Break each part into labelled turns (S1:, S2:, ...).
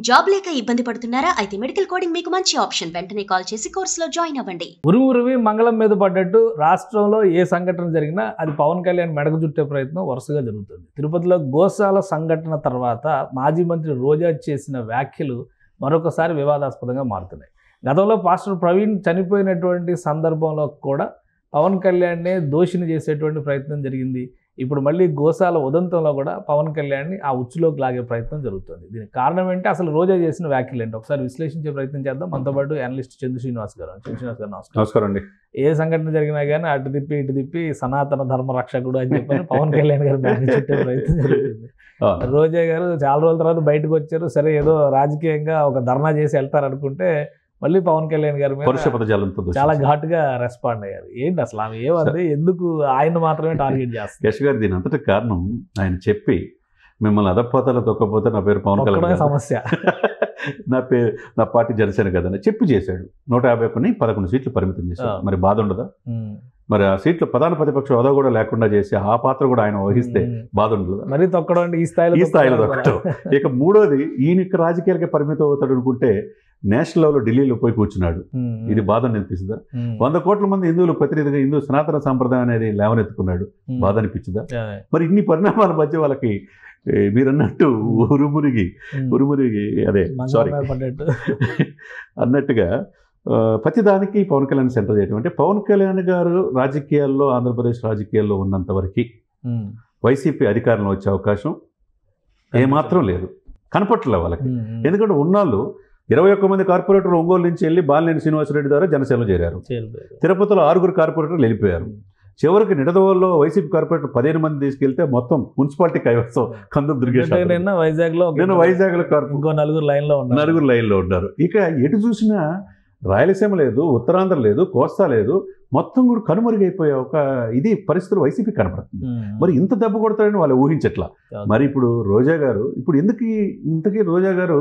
S1: Job లేక ఇబ్బంది పడుతున్నారా? అయితే మెడికల్ కోడింగ్ మీకు మంచి ఆప్షన్. వెంటనే కాల్ చేసి కోర్సులో జాయిన్ అవ్వండి.
S2: ఉరుమురివి మంగళం మీద పడ్డట్టు రాష్ట్రంలో ఏ సంఘటన జరిగినా అది పవన్ కళ్యాణ్ మెడకు చుట్టే ప్రయత్నం వరుసగా జరుగుతుంది. తిరుపతిలో గోశాల సంఘటన తర్వాత మాజీ మంత్రి రోజా చేసిన వ్యాఖ్యలు మరొకసారి వివాదాస్పదంగా మారుతున్నాయి. గతంలో పాస్టర్ ప్రవీణ్ చనిపోయినటువంటి సందర్భంలో కూడా పవన్ కళ్యాణ్నే దోషిని చేసేటువంటి ప్రయత్నం జరిగింది. ఇప్పుడు మళ్ళీ గోశాల ఉదంతంలో కూడా పవన్ కళ్యాణ్ని ఆ ఉచ్చులోకి లాగే ప్రయత్నం జరుగుతుంది. దీనికి కారణం ఏంటి, అసలు రోజా చేసిన వ్యాఖ్యలు ఏంటి, ఒకసారి విశ్లేషించే ప్రయత్నం చేద్దాం. మనతో పాటు అనలిస్ట్ చందు శ్రీనివాస్ గారు. శ్రీనివాస్ గారు
S3: నమస్కారం అండి.
S2: ఏ సంఘటన జరిగినా కానీ అటు తిప్పి ఇటు తిప్పి సనాతన ధర్మ రక్షకుడు అని చెప్పి పవన్ కళ్యాణ్ గారు బ్యాగ్ చుట్టే ప్రయత్నం జరుగుతుంది. రోజా గారు చాలా రోజుల తర్వాత బయటకు వచ్చారు. సరే ఏదో రాజకీయంగా ఒక ధర్నా చేసి వెళ్తారు అనుకుంటే మళ్ళీ పవన్ కళ్యాణ్ గారి మీద చాలా ఘాటుగా రెస్పాండ్ అయ్యారు. ఏంటి అసలు ఆమె ఏమంది, ఎందుకు ఆయన మాత్రమే టార్గెట్ చేస్తారు?
S3: యశ్ గారు దీని అంతటి కారణం ఆయన చెప్పి మిమ్మల్ని అదపోతాలో తొక్కపోతే నా పేరు పవన్ కళ్యాణ్
S2: సమస్య
S3: నా పార్టీ జనసేన కదని చెప్పి చేశాడు. 151ని 11 సీట్లు పరిమితం చేశాడు. మరి బాధ ఉండదా? మరి ఆ సీట్లు ప్రధాన ప్రతిపక్ష హోదా కూడా లేకుండా చేసి ఆ పాత్ర కూడా ఆయన వహిస్తే బాధ ఉండదు.
S2: మరి తొక్కడం అంటే ఈ
S3: స్థాయిలో తొక్కడం. ఇక మూడోది, ఈయన రాజకీయాలకి పరిమితం అవుతాడు అనుకుంటే నేషనల్ లెవెల్లో ఢిల్లీలో పోయి కూర్చున్నాడు. ఇది బాధ అనిపిస్తుందా? 100 కోట్ల మంది హిందువులు ప్రతినిధిగా హిందూ సనాతన సాంప్రదాయం అనేది లేవనెత్తుకున్నాడు. బాధ అనిపించదా? మరి ఇన్ని పరిణామాల మధ్య వాళ్ళకి మీరు అన్నట్టు ఉరుమురిగి అదే సారీ అన్నట్టుగా ప్రతిదానికి పవన్ కళ్యాణ్ సెంటర్ చేయడం అంటే, పవన్ కళ్యాణ్ గారు రాజకీయాల్లో ఆంధ్రప్రదేశ్ రాజకీయాల్లో ఉన్నంత వరకు వైసీపీ అధికారంలో వచ్చే అవకాశం ఏమాత్రం లేదు, కనపట్లే వాళ్ళకి. ఎందుకంటే ఉన్నాళ్ళు 21 మంది కార్పొరేటర్లు ఒంగోలు నుంచి వెళ్ళి బాలినేని శ్రీనివాసరెడ్డి ద్వారా జనసేనలో చేరారు. తిరుపతిలో 6 కార్పొరేటర్లు వెళ్ళిపోయారు. చివరికి నిడదవోల్లో వైసీపీ కార్పొరేటర్ 15 మంది తీసుకెళ్తే మొత్తం మున్సిపాలిటీ కైవసం కందులు దుర్గేశ్వర.
S2: నిన్న వైజాగ్లో ఇంకో నలుగురు
S3: లైన్లో ఉన్నారు. ఇక ఎటు చూసినా రాయలసీమ లేదు, ఉత్తరాంధ్ర లేదు, కోస్తా లేదు, మొత్తం కూడా కనుమరుగైపోయే ఒక ఇది పరిస్థితులు వైసీపీ కనపడుతుంది. మరి ఇంత దెబ్బ కొడతాడని వాళ్ళు ఊహించట్లా. మరి ఇప్పుడు రోజా గారు ఇంతకీ రోజా గారు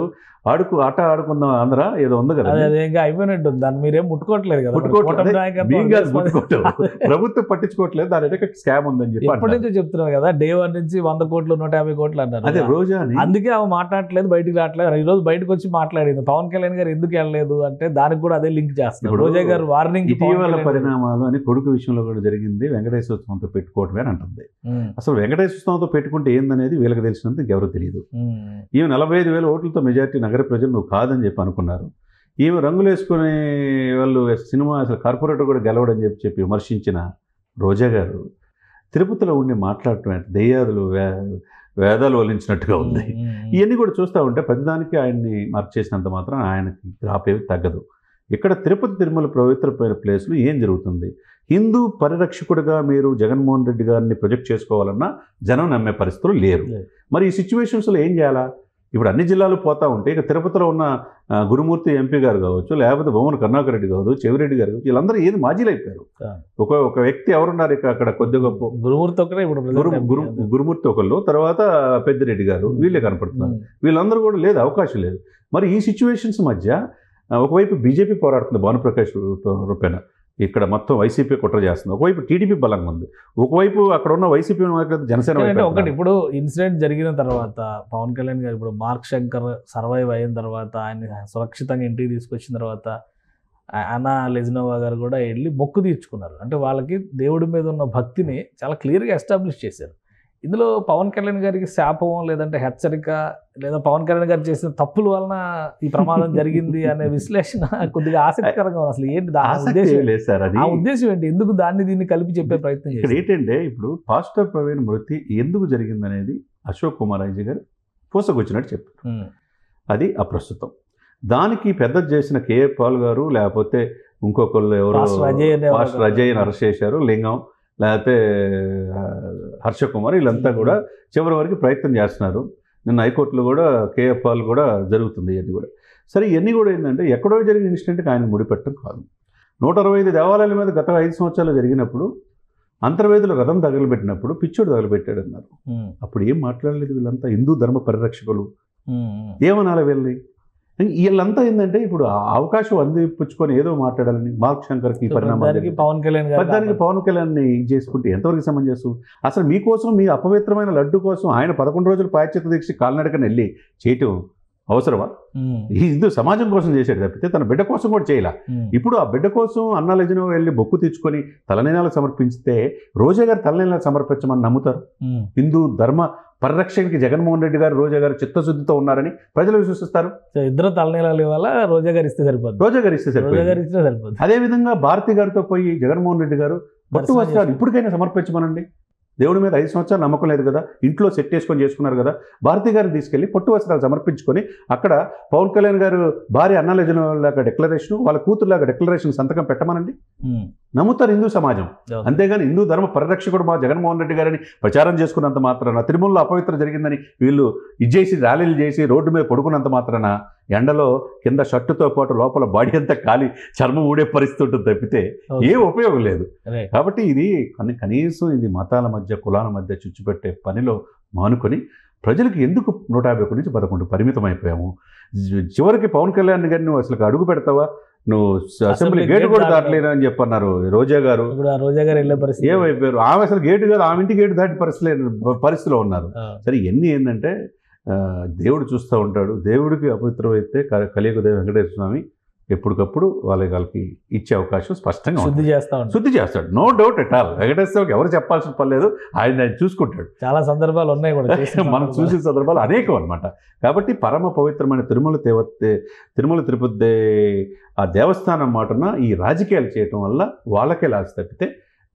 S3: ఆట ఆడుకుందాం ఆంధ్ర ఏదో ఉంది కదా,
S2: అయిపోయినట్టు దాన్ని మీరేం ముట్టుకోవట్లేదు కదా,
S3: ప్రభుత్వం పట్టించుకోవట్లేదు, దాని ఎదుక స్కామ్ ఉందని చెప్పి
S2: ఎప్పటి నుంచో చెప్తున్నారు కదా. డే 1 నుంచి 100 కోట్లు 150 కోట్లు అన్నారు.
S3: అదే రోజా,
S2: అందుకే ఆమె మాట్లాడట్లేదు, బయటికి రావట్లేదు. ఈ రోజు బయటకు వచ్చి మాట్లాడింది. పవన్ కళ్యాణ్ గారు ఎందుకు వెళ్ళలేదు అంటే దానికి కూడా అదే లింక్ చేస్తున్నారు. రోజా గారు వార్నింగ్
S3: ఇటీవల పరిణామాలు అని కొడుకు విషయంలో కూడా జరిగింది. వెంకటేశ్వర స్వామితో పెట్టుకోవటమే అని అంటుంది. అసలు వెంకటేశ్వర స్వామితో పెట్టుకుంటే ఏందనేది వీళ్ళకి తెలిసినంత ఎవరు తెలియదు. ఈమె 45,000 ఓట్లతో మెజార్టీ నగర ప్రజలు నువ్వు కాదని చెప్పి అనుకున్నారు. ఈమె రంగులు వేసుకునే వాళ్ళు సినిమా అసలు కార్పొరేటర్ కూడా గెలవడని చెప్పి విమర్శించిన రోజా గారు తిరుపతిలో ఉండి మాట్లాడటం దెయ్యాదులు వేదాలు వల్లించినట్టుగా ఉంది. ఇవన్నీ కూడా చూస్తూ ఉంటే ప్రతిదానికి ఆయన్ని మార్క్ చేసినంత మాత్రం ఆయనకి ఆపేవి తగ్గదు. ఇక్కడ తిరుపతి తిరుమల పవిత్రమైన ప్లేస్లో ఏం జరుగుతుంది? హిందూ పరిరక్షకుడిగా మీరు జగన్మోహన్ రెడ్డి గారిని ప్రొజెక్ట్ చేసుకోవాలన్నా జనం నమ్మే పరిస్థితులు లేరు. మరి ఈ సిచ్యువేషన్స్లో ఏం చేయాలా? ఇప్పుడు అన్ని జిల్లాలు పోతూ ఉంటే ఇక తిరుపతిలో ఉన్న గురుమూర్తి ఎంపీ గారు కావచ్చు, లేకపోతే బొమ్మన కరుణాకర్ రెడ్డి కావచ్చు, చెవిరెడ్డి గారు కావచ్చు, వీళ్ళందరూ ఏది మాజీలు అయిపోయారు. ఒక వ్యక్తి ఎవరున్నారు ఇక అక్కడ కొద్ది గొప్ప గురుమూర్తి ఒకళ్ళు, తర్వాత పెద్దిరెడ్డి గారు, వీళ్ళే కనపడుతున్నారు. వీళ్ళందరూ కూడా లేదు, అవకాశం లేదు. మరి ఈ సిచ్యువేషన్స్ మధ్య ఒకవైపు బీజేపీ పోరాడుతుంది భానుప్రకాష్ రూపేణ, ఇక్కడ మొత్తం వైసీపీ కుట్ర చేస్తుంది. ఒకవైపు టీడీపీ బలంగా ఉంది, ఒకవైపు అక్కడ ఉన్న వైసీపీ జనసేన.
S2: ఒకటి ఇప్పుడు ఇన్సిడెంట్ జరిగిన తర్వాత పవన్ కళ్యాణ్ గారు ఇప్పుడు మార్క్ శంకర్ సర్వైవ్ అయిన తర్వాత ఆయన సురక్షితంగా ఇంటికి తీసుకొచ్చిన తర్వాత అన్నా లెజినోవా గారు కూడా వెళ్ళి మొక్కు తీర్చుకున్నారు. అంటే వాళ్ళకి దేవుడి మీద ఉన్న భక్తిని చాలా క్లియర్గా ఎస్టాబ్లిష్ చేశారు. ఇందులో పవన్ కళ్యాణ్ గారికి శాపం లేదంటే హెచ్చరిక లేదా పవన్ కళ్యాణ్ గారు చేసిన తప్పుల వలన ఈ ప్రమాదం జరిగింది అనే విశ్లేషణ కొద్దిగా ఆసక్తికరంగా ఉంది. అసలు ఏంటి ఆ ఉద్దేశం ఏంటి? ఎందుకు దీన్ని కలిపి చెప్పే ప్రయత్నం చేశారు?
S3: ఏంటంటే ఇప్పుడు పాస్టర్ ప్రవీణ్ మృతి ఎందుకు జరిగింది అనేది అశోక్ కుమార్ రాజు గారు పూసకొచ్చినట్టు చెప్పారు. అది అప్రస్తుతం. దానికి పెద్ద చేసిన కేఏ పాల్ గారు లేకపోతే ఇంకొకళ్ళు ఎవరు పాస్టర్ అజయ్ని అరెస్ట్ చేశారు, లింగం లేకపోతే హర్షకుమార్, వీళ్ళంతా కూడా చివరి వరకు ప్రయత్నం చేస్తున్నారు. నిన్న హైకోర్టులో కూడా కేఏ పాల్ కూడా జరుగుతుంది. ఇవన్నీ కూడా సరే, ఇవన్నీ కూడా ఏంటంటే ఎక్కడో జరిగిన ఇన్సిడెంట్కి ఆయన ముడిపెట్టడం కాదు. 165 దేవాలయాల మీద గత 5 సంవత్సరాలు జరిగినప్పుడు అంతర్వేదులు రథం తగలబెట్టినప్పుడు పిచ్చోడు తగలబెట్టాడు అన్నారు. అప్పుడు ఏం మాట్లాడలేదు వీళ్ళంతా హిందూ ధర్మ పరిరక్షకులు. ఏమనాలి వీళ్ళని? వీళ్ళంతా ఏంటంటే ఇప్పుడు అవకాశం అందిపుచ్చుకొని ఏదో మాట్లాడాలని మార్క్ శంకర్కి పరిణామానికి పవన్ కళ్యాణ్ని చేసుకుంటే ఎంతవరకు సమంజసం? అసలు మీకోసం మీ అపవిత్రమైన లడ్డు కోసం ఆయన 11 రోజులు పాశ్చాత్య దీక్ష కాలినడకని వెళ్ళి చేయటం అవసరమా? ఈ హిందూ సమాజం కోసం చేశాడు తప్పితే తన బిడ్డ కోసం కూడా చేయాల. ఇప్పుడు ఆ బిడ్డ కోసం అన్నాలజనో వెళ్ళి బొక్కు తెచ్చుకొని తలనీలాలు సమర్పిస్తే రోజా గారు తలనీలాలు సమర్పించమని నమ్ముతారు? హిందూ ధర్మ పరిరక్షణకి జగన్మోహన్ రెడ్డి గారు రోజా గారు చిత్తశుద్ధితో ఉన్నారని ప్రజలు విశ్వసిస్తారు.
S2: ఇద్దరు తలనీలాలు ఇవ్వాలా, రోజా గారు ఇస్తే సరిపోతుంది.
S3: రోజా గారు ఇస్తే సరిపోతుంది. అదేవిధంగా భారతి గారితో పోయి జగన్మోహన్ రెడ్డి గారు పట్టు వస్త్రాలు ఇప్పటికైనా సమర్పించమనండి. దేవుడి మీద 5 సంవత్సరాలు నమ్మకం లేదు కదా, ఇంట్లో సెట్ చేసుకొని చేసుకున్నారు కదా, భారతి గారిని తీసుకెళ్లి పట్టు వస్త్రాలు సమర్పించుకొని అక్కడ పవన్ కళ్యాణ్ గారు భార్య అన్నాలజనలాగా డిక్లరేషన్, వాళ్ళ కూతురులాగా డిక్లరేషన్ సంతకం పెట్టమనండి. నమ్ముతారు హిందూ సమాజం. అంతేగాని హిందూ ధర్మ పరిరక్షకుడు మా జగన్మోహన్ రెడ్డి గారిని ప్రచారం చేసుకున్నంత మాత్రాన, తిరుమలలో అపవిత్ర జరిగిందని వీళ్ళు ఇచ్చేసి ర్యాలీలు చేసి రోడ్డు మీద పడుకున్నంత మాత్రాన ఎండలో కింద షర్టుతో పాటు లోపల బాడీ అంతా ఖాళీ చర్మం ఊడే పరిస్థితి ఉంటుంది తప్పితే ఏ ఉపయోగం లేదు. కాబట్టి ఇది కనీసం ఇది మతాల మధ్య కులాల మధ్య చుచ్చుపెట్టే పనిలో మానుకొని ప్రజలకు ఎందుకు 151 నుంచి 11 పరిమితం అయిపోయాము? చివరికి పవన్ కళ్యాణ్ గారిని నువ్వు అసలు అడుగు పెడతావా, నువ్వు అసెంబ్లీ గేటు కూడా దాటలేను అని చెప్పన్నారు రోజా గారు.
S2: వెళ్ళే పరిస్థితి
S3: ఏమైపోయారు? ఆమె అసలు గేటు కాదు, ఆమె ఇంటి గేటు దాటి పరిస్థితిలో ఉన్నారు. సరే ఎన్ని ఏంటంటే దేవుడు చూస్తూ ఉంటాడు. దేవుడికి అపవిత్రమైతే కలియుగ దేవ వెంకటేశ్వర స్వామి ఎప్పటికప్పుడు వాళ్ళకి ఇచ్చే అవకాశం స్పష్టంగా శుద్ధి చేస్తాడు. No doubt at all. వెంకటేశ్వరకి ఎవరు చెప్పాల్సిన పని లేదు, ఆయన చూసుకుంటాడు.
S2: చాలా సందర్భాలు ఉన్నాయి కూడా,
S3: మనం చూసిన సందర్భాలు అనేకం అనమాట. కాబట్టి పరమ పవిత్రమైన తిరుమల తిరుపతి ఆ దేవస్థానం మాటన ఈ రాజకీయాలు చేయటం వల్ల వాళ్ళకే లాస్ తప్పితే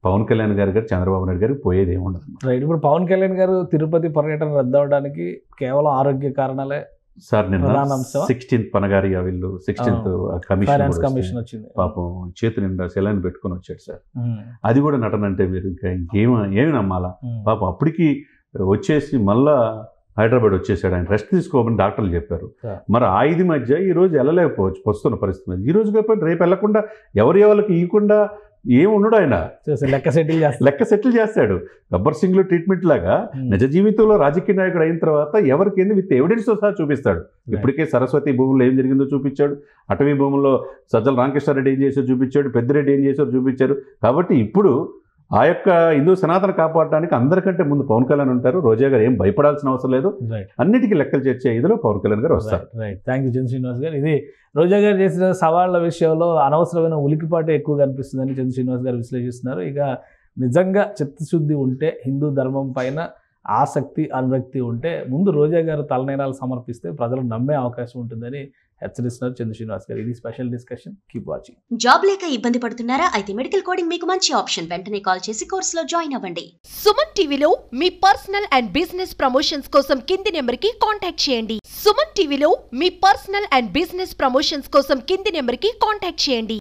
S3: పవన్ కళ్యాణ్ గారు చంద్రబాబు నాయుడు గారికి పోయేది ఏమి ఉండదు.
S2: రైట్. ఇప్పుడు పవన్ కళ్యాణ్ గారు తిరుపతి పర్యటన రద్దవడానికి కేవలం ఆరోగ్య కారణాలే
S3: సార్. నిన్న 16th పనగారి వీళ్ళు 16th కమిషన్
S2: వచ్చింది.
S3: పాపం చేతి నిండా సెలైన్ పెట్టుకుని వచ్చాడు సార్. అది కూడా నటన అంటే మీరు ఏమి నమ్మాలా? పాపం అప్పటికి వచ్చేసి మళ్ళా హైదరాబాద్ వచ్చేసాడు. ఆయన రెస్ట్ తీసుకోమని డాక్టర్లు చెప్పారు. మరి 5 మధ్య ఈ రోజు వెళ్ళలేకపోవచ్చు వస్తున్న పరిస్థితి. ఈ రోజు కాకపోతే రేపు వెళ్ళకుండా ఎవరి వాళ్ళకి ఇవ్వకుండా ఏమి ఉండడు. ఆయన లెక్క సెటిల్ చేస్తాడు. గబ్బర్ సింగ్లో ట్రీట్మెంట్ లాగా నిజ జీవితంలో రాజకీయ నాయకుడు అయిన తర్వాత ఎవరికి విత్ ఎవిడెన్స్ సహా చూపిస్తాడు. ఇప్పటికే సరస్వతి భూముల్లో ఏం జరిగిందో చూపించాడు, అటవీ భూముల్లో సజ్జల రామకృష్ణారెడ్డి ఏం చేశారో చూపించాడు, పెద్దిరెడ్డి ఏం చేశారో చూపించారు. కాబట్టి ఇప్పుడు ఆ యొక్క హిందూ సనాతన కాపాడడానికి అందరికంటే ముందు పవన్ కళ్యాణ్ ఉంటారు. రోజా గారు ఏం భయపడాల్సిన అవసరం లేదు. అన్నిటికీ లెక్కలు చేర్చే ఇదిలో పవన్ కళ్యాణ్ గారు వస్తారు.
S2: థ్యాంక్ యూ చంద్ర శ్రీనివాస్ గారు. ఇది రోజా గారు చేసిన సవాళ్ల విషయంలో అనవసరమైన ఉలికిపాటు ఎక్కువ కనిపిస్తుందని చంద్ర శ్రీనివాస్ గారు విశ్లేషిస్తున్నారు. ఇక నిజంగా చిత్తశుద్ధి ఉంటే, హిందూ ధర్మం పైన ఆసక్తి అనురక్తి ఉంటే ముందు రోజా గారు తలనీలాలు సమర్పిస్తే ప్రజలు నమ్మే అవకాశం ఉంటుందని హెచ్చరిస్తున్నారు చంద్ర శ్రీనివాస్ గారు. ఇది special discussion. Keep watching.
S1: Job లేక ఇబ్బంది పడుతున్నారా? అయితే మెడికల్ కోడింగ్ మీకు మంచి ఆప్షన్. వెంటనే కాల్ చేసి కోర్సులో జాయిన్ అవ్వండి.
S4: సుమన్ టీవీలో మీ పర్సనల్ అండ్ బిజినెస్ ప్రమోషన్స్ కోసం కింది నెంబర్ కి కాంటాక్ట్ చేయండి. సుమన్ టీవీలో మీ పర్సనల్ అండ్ బిజినెస్ ప్రమోషన్స్ కోసం కింది నెంబర్ కి కాంటాక్ట్ చేయండి.